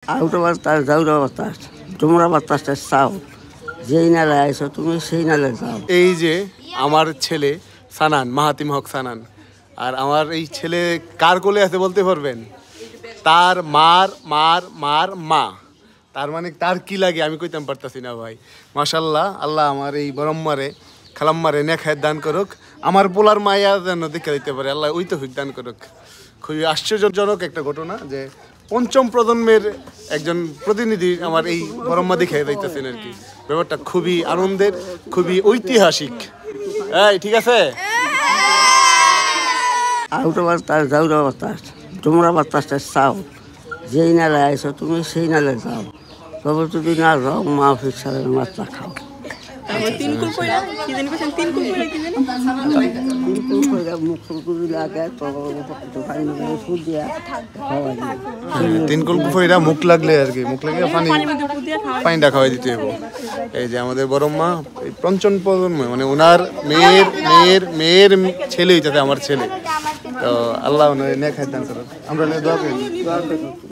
আউটো বাতাস যাওয়া বাতাস তোমরা বাতাসটা চাও, যেই নালে আইছো তুমি সেই নালে যাও। এই যে আমার ছেলে সানান, মাহাতিম হক সানান, আর আমার এই ছেলে কার কোলে আছে বলতে পারবেন? তার মার মার মার মা। তার মানে তার কি লাগে আমি কইতাম পারতাছি না ভাই। মাশাল্লাহ, আল্লাহ আমার এই বরম্মারে খালাম্মারে নেখায় দান করুক, আমার পোলার মায়া যেন দেখে দিতে পারে, আল্লাহ ওই তো দান করুক। খুবই আশ্চর্যজনক একটা ঘটনা যে পঞ্চম প্রজন্মের একজন প্রতিনিধি আমার এই বরম্মা দেখে যাইতেছেন আর কি। ব্যাপারটা খুবই আনন্দের, খুবই ঐতিহাসিক। এই ঠিক আছে, আউটো বাতাস যাওয়া বাতাস তোমরা বাতাসটা চাও, যেই নালে আইছো তুমি সেই নালে যাও। তবে যদি না যাও মা ফিক্সারের মাত্রা খাও। তিন কুলকুফইরা মুখ লাগলে আর কি, মুখ লাগলে পানিটা খাওয়াই দিতে হবে। এই যে আমাদের বড়ম্মা এই পঞ্চম প্রজন্ম, মানে ওনার মেয়ের মেয়ের মেয়ের ছেলে হইতেছে আমার ছেলে। তো আল্লাহ ওনার নেক হায়াত দান করুক, আমরা দোয়া করি।